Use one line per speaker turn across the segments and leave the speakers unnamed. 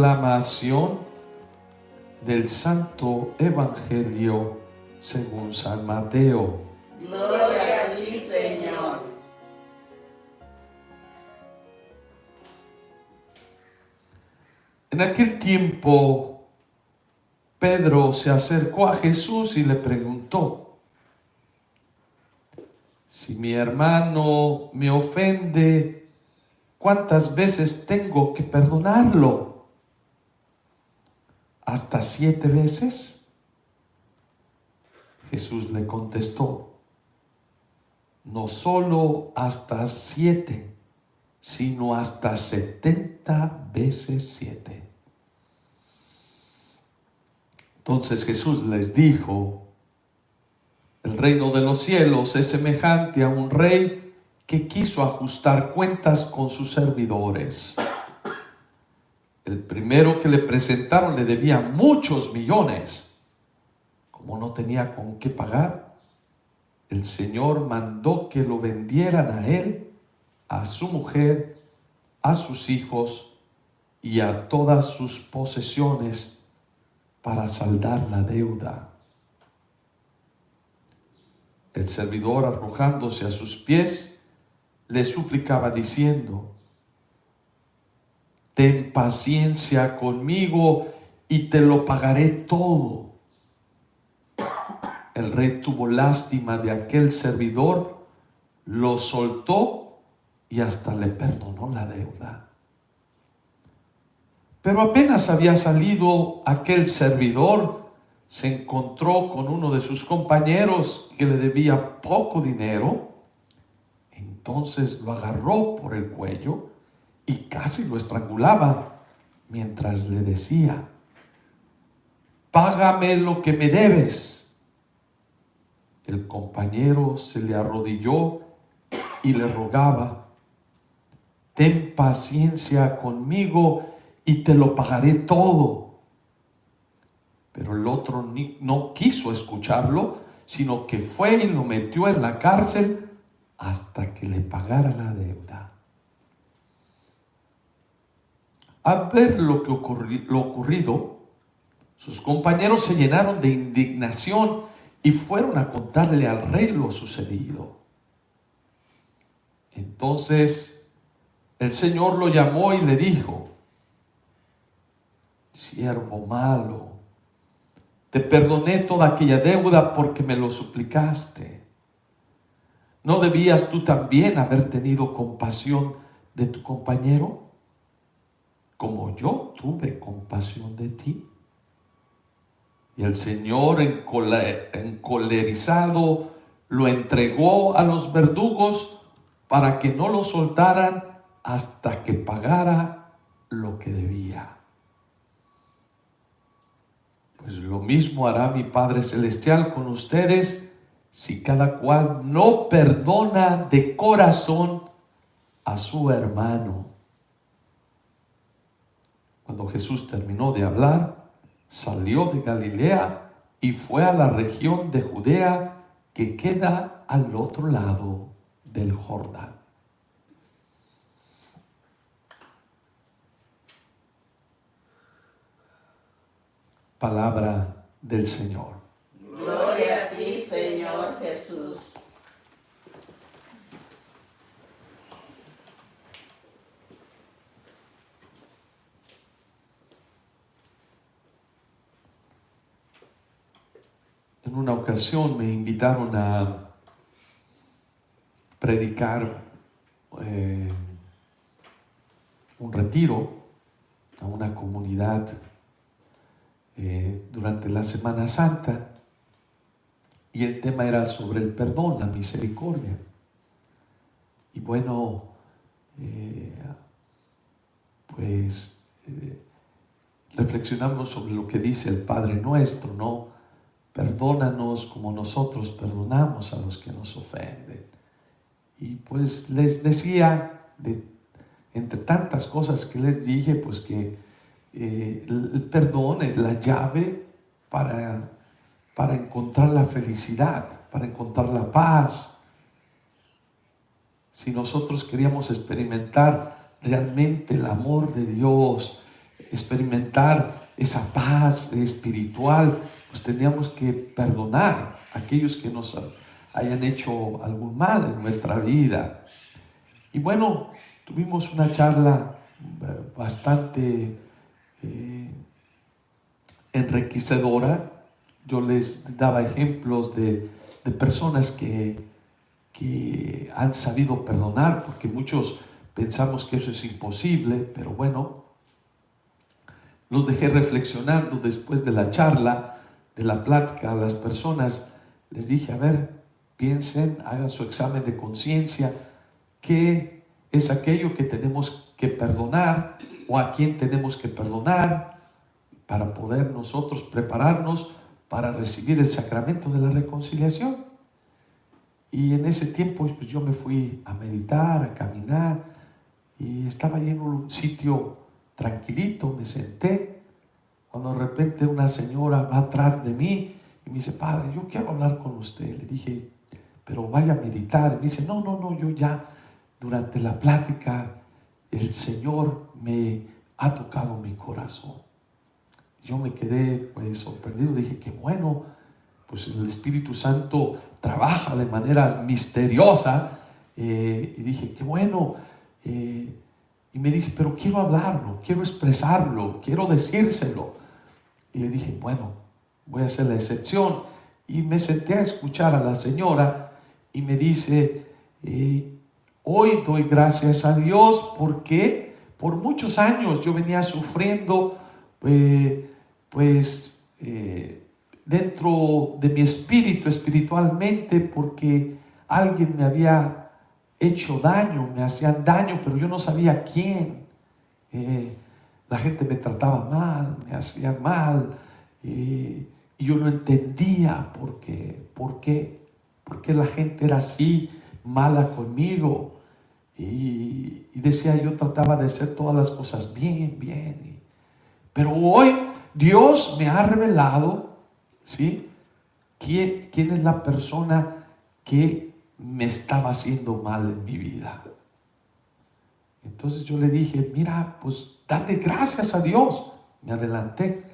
Proclamación del Santo Evangelio según San Mateo.
Gloria a ti, Señor.
En aquel tiempo, Pedro se acercó a Jesús y le preguntó: si mi hermano me ofende, ¿cuántas veces tengo que perdonarlo? ¿Hasta 7 veces? Jesús le contestó: no solo hasta 7, sino hasta 70 veces 7. Entonces Jesús les dijo: el reino de los cielos es semejante a un rey que quiso ajustar cuentas con sus servidores. El primero que le presentaron le debía muchos millones. Como no tenía con qué pagar, el Señor mandó que lo vendieran a él, a su mujer, a sus hijos y a todas sus posesiones para saldar la deuda. El servidor, arrojándose a sus pies, le suplicaba diciendo: ten paciencia conmigo y te lo pagaré todo. El rey tuvo lástima de aquel servidor, lo soltó y hasta le perdonó la deuda. Pero apenas había salido aquel servidor, se encontró con uno de sus compañeros que le debía poco dinero. Entonces lo agarró por el cuello y casi lo estrangulaba mientras le decía: págame lo que me debes. El compañero se le arrodilló y le rogaba: ten paciencia conmigo y te lo pagaré todo. Pero el otro no quiso escucharlo, sino que fue y lo metió en la cárcel hasta que le pagara la deuda. Al ver lo ocurrido, sus compañeros se llenaron de indignación y fueron a contarle al rey lo sucedido. Entonces el Señor lo llamó y le dijo: siervo malo, te perdoné toda aquella deuda porque me lo suplicaste. ¿No debías tú también haber tenido compasión de tu compañero, como yo tuve compasión de ti? Y el Señor, encolerizado, lo entregó a los verdugos para que no lo soltaran hasta que pagara lo que debía. Pues lo mismo hará mi Padre Celestial con ustedes si cada cual no perdona de corazón a su hermano. Cuando Jesús terminó de hablar, salió de Galilea y fue a la región de Judea que queda al otro lado del Jordán. Palabra del Señor.
Gloria a ti, Señor Jesús.
En una ocasión me invitaron a predicar un retiro a una comunidad durante la Semana Santa, y el tema era sobre el perdón, la misericordia. Y bueno, reflexionamos sobre lo que dice el Padre Nuestro, ¿no? Perdónanos como nosotros perdonamos a los que nos ofenden. Y pues les decía, entre tantas cosas que les dije, pues que el perdón es la llave para encontrar la felicidad, para encontrar la paz. Si nosotros queríamos experimentar realmente el amor de Dios, experimentar esa paz espiritual, pues teníamos que perdonar a aquellos que nos hayan hecho algún mal en nuestra vida. Y bueno, tuvimos una charla bastante enriquecedora. Yo les daba ejemplos de personas que han sabido perdonar, porque muchos pensamos que eso es imposible, pero bueno, los dejé reflexionando después de la charla, de la plática a las personas. Les dije, a ver, piensen, hagan su examen de conciencia, ¿qué es aquello que tenemos que perdonar o a quién tenemos que perdonar para poder nosotros prepararnos para recibir el sacramento de la reconciliación? Y en ese tiempo pues, yo me fui a meditar, a caminar, y estaba ahí en un sitio tranquilito, me senté, cuando de repente una señora va atrás de mí y me dice, padre, yo quiero hablar con usted. Le dije, pero vaya a meditar. Y me dice, no, yo ya durante la plática el Señor me ha tocado mi corazón. Yo me quedé pues sorprendido, dije, qué bueno, pues el Espíritu Santo trabaja de manera misteriosa, y dije, qué bueno, y me dice, pero quiero hablarlo, quiero expresarlo, quiero decírselo. Y le dije, bueno, voy a hacer la excepción, y me senté a escuchar a la señora, y me dice, hoy doy gracias a Dios porque por muchos años yo venía sufriendo, dentro de mi espíritu, espiritualmente, porque alguien me había hecho daño, me hacían daño, pero yo no sabía quién. La gente me trataba mal, me hacía mal, y yo no entendía por qué la gente era así, mala conmigo. Y decía, yo trataba de hacer todas las cosas bien. Pero hoy Dios me ha revelado, ¿sí?, quién es la persona que me estaba haciendo mal en mi vida. Entonces yo le dije, mira, pues dale gracias a Dios. Me adelanté.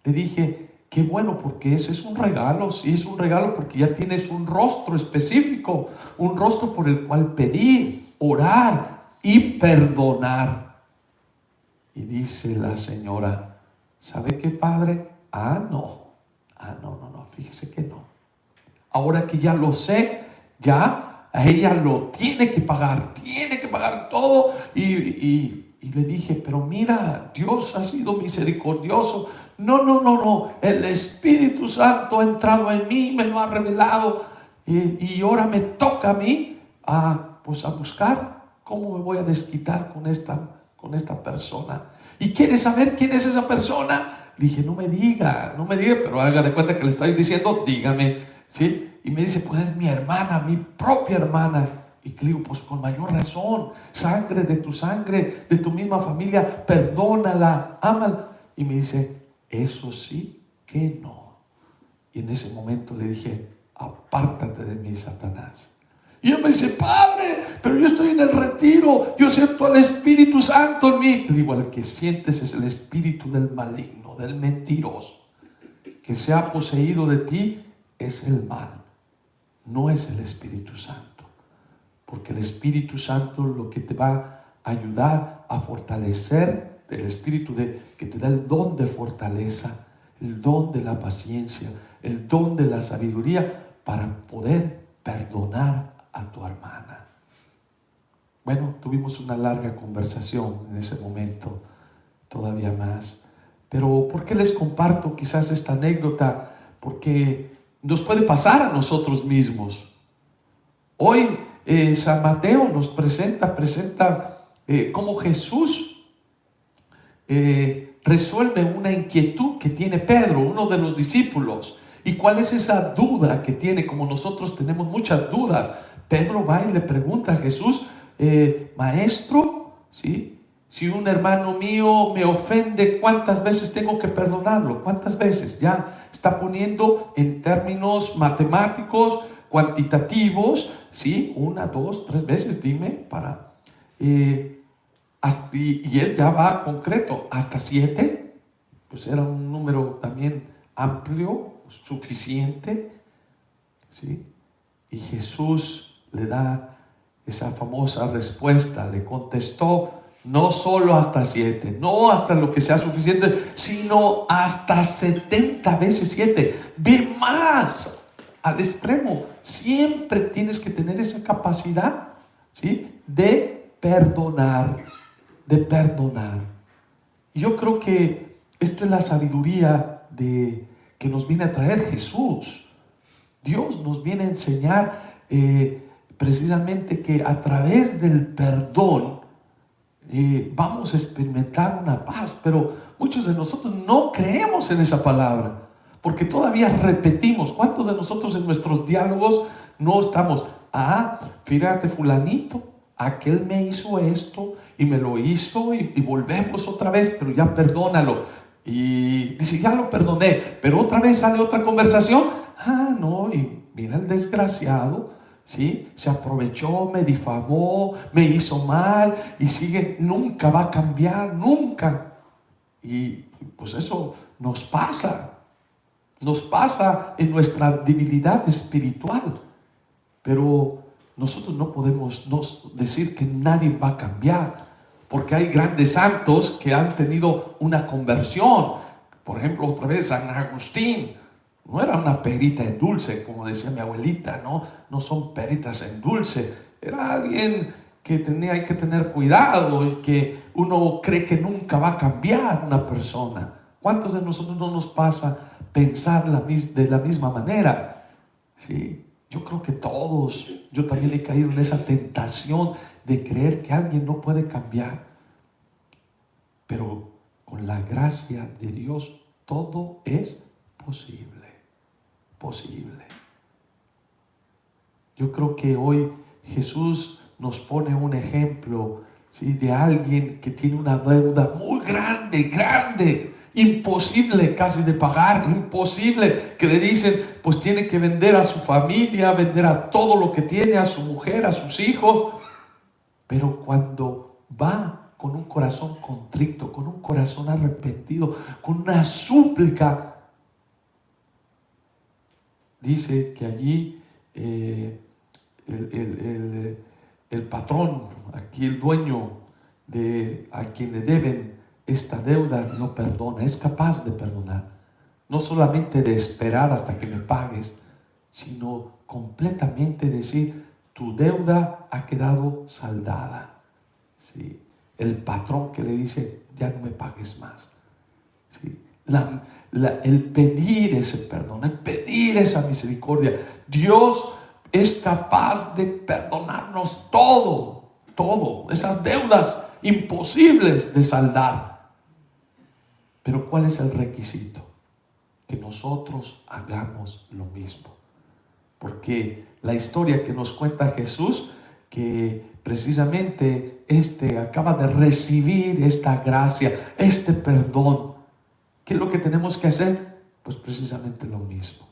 Le dije, qué bueno, porque eso es un regalo. Sí, es un regalo porque ya tienes un rostro específico, un rostro por el cual pedir, orar y perdonar. Y dice la señora, ¿sabe qué, padre? No, fíjese que no. Ahora que ya lo sé, ya a ella lo tiene que pagar todo. Y le dije, pero mira, Dios ha sido misericordioso. No, el Espíritu Santo ha entrado en mí, me lo ha revelado, y ahora me toca a mí a buscar cómo me voy a desquitar con esta persona. ¿Y quieres saber quién es esa persona? Dije, no me diga, pero haga de cuenta que le estoy diciendo, dígame, ¿sí? Y me dice, pues es mi hermana, mi propia hermana. Y le digo, pues con mayor razón, sangre, de tu misma familia, perdónala, ámala. Y me dice, eso sí que no. Y en ese momento le dije, apártate de mí, Satanás. Y él me dice, padre, pero yo estoy en el retiro, yo siento al Espíritu Santo en mí. Le digo, el que sientes es el espíritu del maligno, del mentiroso. Que se ha poseído de ti es el mal, no es el Espíritu Santo. Porque el Espíritu Santo lo que te va a ayudar a fortalecer, el Espíritu que te da el don de fortaleza, el don de la paciencia, el don de la sabiduría para poder perdonar a tu hermana. Bueno, tuvimos una larga conversación en ese momento, todavía más. Pero ¿por qué les comparto quizás esta anécdota? Porque nos puede pasar a nosotros mismos. Hoy San Mateo nos presenta cómo Jesús resuelve una inquietud que tiene Pedro, uno de los discípulos. ¿Y cuál es esa duda que tiene? Como nosotros tenemos muchas dudas. Pedro va y le pregunta a Jesús, maestro, ¿sí?, si un hermano mío me ofende, ¿cuántas veces tengo que perdonarlo? ¿Cuántas veces? Ya está poniendo en términos matemáticos, cuantitativos, ¿sí? 1, 2, 3 veces, dime, y él ya va concreto, hasta 7, pues era un número también amplio, suficiente, ¿sí? Y Jesús le da esa famosa respuesta, le contestó: no solo hasta 7, no hasta lo que sea suficiente, sino hasta 70 veces 7. Ve más al extremo. Siempre tienes que tener esa capacidad, ¿sí?, de perdonar, de perdonar. Y yo creo que esto es la sabiduría que nos viene a traer Jesús. Dios nos viene a enseñar precisamente que a través del perdón vamos a experimentar una paz. Pero muchos de nosotros no creemos en esa palabra, porque todavía repetimos. ¿Cuántos de nosotros en nuestros diálogos no estamos: fíjate fulanito, aquel me hizo esto y me lo hizo, y volvemos otra vez, pero ya perdónalo? Y dice: ya lo perdoné, pero otra vez sale otra conversación. No, y mira el desgraciado, ¿sí?, se aprovechó, me difamó, me hizo mal, y sigue, nunca va a cambiar, nunca. Y pues eso nos pasa en nuestra debilidad espiritual. Pero nosotros no podemos decir que nadie va a cambiar, porque hay grandes santos que han tenido una conversión. Por ejemplo, otra vez San Agustín. No era una perita en dulce, como decía mi abuelita, no son peritas en dulce. Era alguien que hay que tener cuidado, y que uno cree que nunca va a cambiar una persona. ¿Cuántos de nosotros no nos pasa pensar de la misma manera? Sí, yo creo que todos. Yo también he caído en esa tentación de creer que alguien no puede cambiar. Pero con la gracia de Dios todo es posible. Yo creo que hoy Jesús nos pone un ejemplo, ¿sí?, de alguien que tiene una deuda muy grande, imposible casi de pagar, imposible, que le dicen pues tiene que vender a su familia, vender a todo lo que tiene, a su mujer, a sus hijos. Pero cuando va con un corazón contrito, con un corazón arrepentido, con una súplica, dice que allí el patrón, aquí el dueño a quien le deben esta deuda, no perdona, es capaz de perdonar. No solamente de esperar hasta que me pagues, sino completamente decir: tu deuda ha quedado saldada. ¿Sí? El patrón que le dice: ya no me pagues más. ¿Sí? El pedir ese perdón, el pedir esa misericordia. Dios es capaz de perdonarnos todo, esas deudas imposibles de saldar. Pero ¿cuál es el requisito? Que nosotros hagamos lo mismo. Porque la historia que nos cuenta Jesús, que precisamente acaba de recibir esta gracia, este perdón, ¿qué es lo que tenemos que hacer? Pues precisamente lo mismo.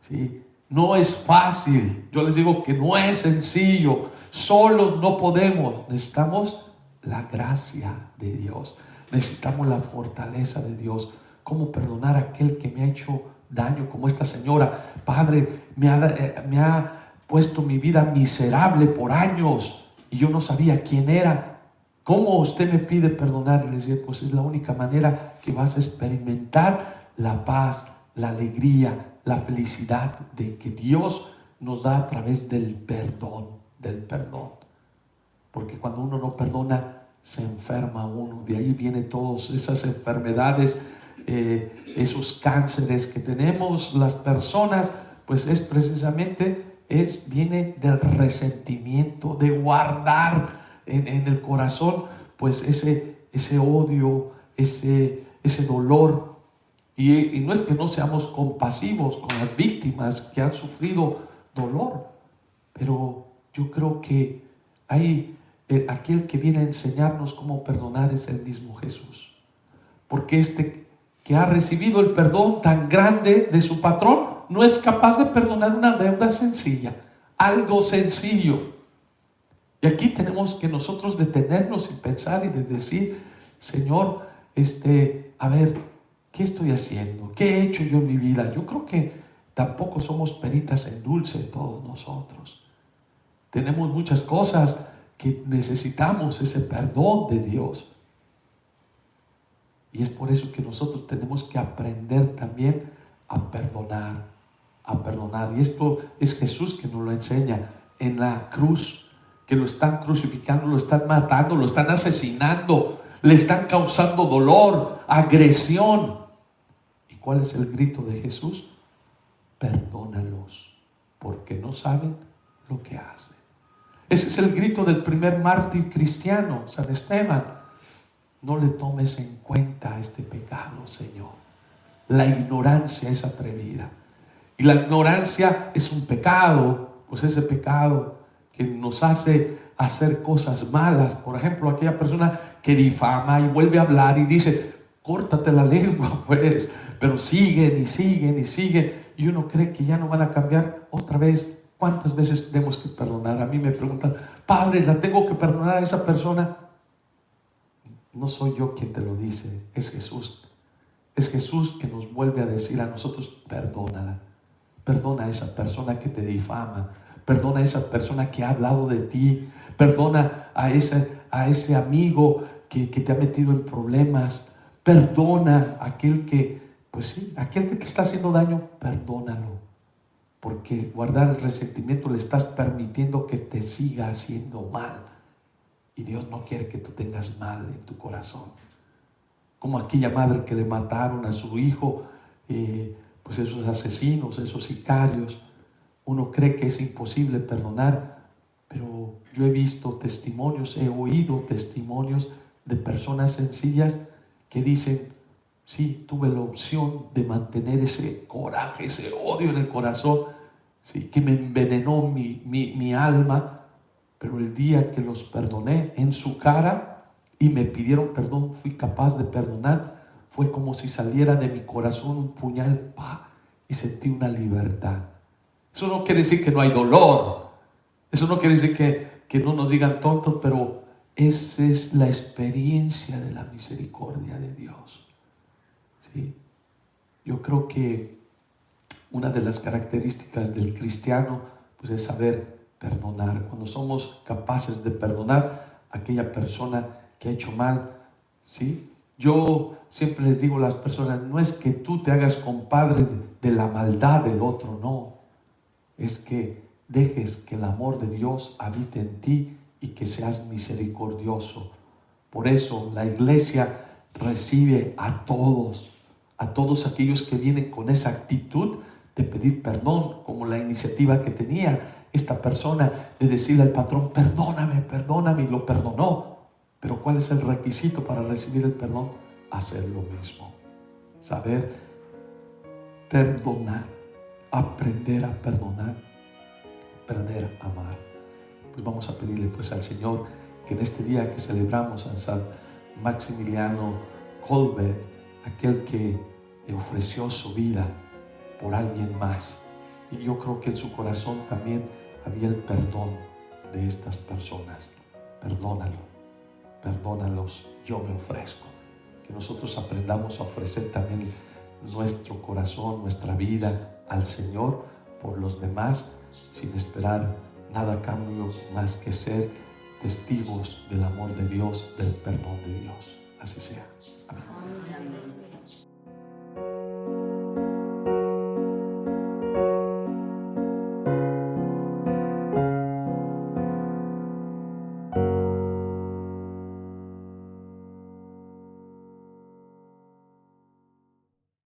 ¿Sí? No es fácil. Yo les digo que no es sencillo. Solos no podemos. Necesitamos la gracia de Dios. Necesitamos la fortaleza de Dios. ¿Cómo perdonar a aquel que me ha hecho daño? Como esta señora: Padre, me ha puesto mi vida miserable por años y yo no sabía quién era. ¿Cómo usted me pide perdonar? Y le decía: pues es la única manera que vas a experimentar la paz, la alegría, la felicidad de que Dios nos da a través del perdón. Porque cuando uno no perdona, se enferma uno. De ahí vienen todas esas enfermedades, esos cánceres que tenemos las personas, pues es precisamente, viene del resentimiento, de guardar en el corazón pues ese odio, ese dolor. Y no es que no seamos compasivos con las víctimas que han sufrido dolor, pero yo creo que hay aquel que viene a enseñarnos cómo perdonar es el mismo Jesús. Porque que ha recibido el perdón tan grande de su patrón, no es capaz de perdonar una deuda sencilla, algo sencillo. Y aquí tenemos que nosotros detenernos y pensar y de decir, Señor, a ver, ¿qué estoy haciendo? ¿Qué he hecho yo en mi vida? Yo creo que tampoco somos peritas en dulce todos nosotros. Tenemos muchas cosas que necesitamos ese perdón de Dios. Y es por eso que nosotros tenemos que aprender también a perdonar, a perdonar. Y esto es Jesús que nos lo enseña en la cruz, que lo están crucificando, lo están matando, lo están asesinando, le están causando dolor, agresión. ¿Y cuál es el grito de Jesús? Perdónalos, porque no saben lo que hacen. Ese es el grito del primer mártir cristiano, San Esteban. No le tomes en cuenta este pecado, Señor. La ignorancia es atrevida. Y la ignorancia es un pecado, pues ese pecado que nos hace hacer cosas malas. Por ejemplo, aquella persona que difama y vuelve a hablar y dice, córtate la lengua, pues. Pero siguen y siguen y siguen. Y uno cree que ya no van a cambiar otra vez. ¿Cuántas veces tenemos que perdonar? A mí me preguntan, Padre, ¿la tengo que perdonar a esa persona? No soy yo quien te lo dice, es Jesús. Es Jesús que nos vuelve a decir a nosotros, perdónala. Perdona a esa persona que te difama. Perdona a esa persona que ha hablado de ti. Perdona a ese amigo que te ha metido en problemas. Perdona a aquel que, pues sí, aquel que te está haciendo daño, perdónalo. Porque guardar el resentimiento le estás permitiendo que te siga haciendo mal. Y Dios no quiere que tú tengas mal en tu corazón. Como aquella madre que le mataron a su hijo, pues esos asesinos, esos sicarios. Uno cree que es imposible perdonar, pero yo he visto testimonios, he oído testimonios de personas sencillas que dicen, sí, tuve la opción de mantener ese coraje, ese odio en el corazón, sí, que me envenenó mi alma. Pero el día que los perdoné en su cara y me pidieron perdón, fui capaz de perdonar. Fue como si saliera de mi corazón un puñal, ¡pah! Y sentí una libertad. Eso no quiere decir que no hay dolor. Eso no quiere decir que no nos digan tontos, pero esa es la experiencia de la misericordia de Dios. ¿Sí? Yo creo que una de las características del cristiano, pues, es saber perdonar. Cuando somos capaces de perdonar a aquella persona que ha hecho mal, ¿sí? Yo siempre les digo a las personas, no es que tú te hagas compadre de la maldad del otro, no. Es que dejes que el amor de Dios habite en ti y que seas misericordioso. Por eso la iglesia recibe a todos aquellos que vienen con esa actitud de pedir perdón, como la iniciativa que tenía esta persona de decirle al patrón, perdóname, perdóname, y lo perdonó. Pero ¿cuál es el requisito para recibir el perdón? Hacer lo mismo. Saber perdonar, aprender a perdonar, aprender a amar. Pues vamos a pedirle pues al Señor que en este día que celebramos a San Maximiliano Kolbe, aquel que ofreció su vida por alguien más, y yo creo que en su corazón también había el perdón de estas personas. Perdónalos, yo me ofrezco. Que nosotros aprendamos a ofrecer también nuestro corazón, nuestra vida al Señor por los demás, sin esperar nada a cambio más que ser testigos del amor de Dios, del perdón de Dios. Así sea. Amén.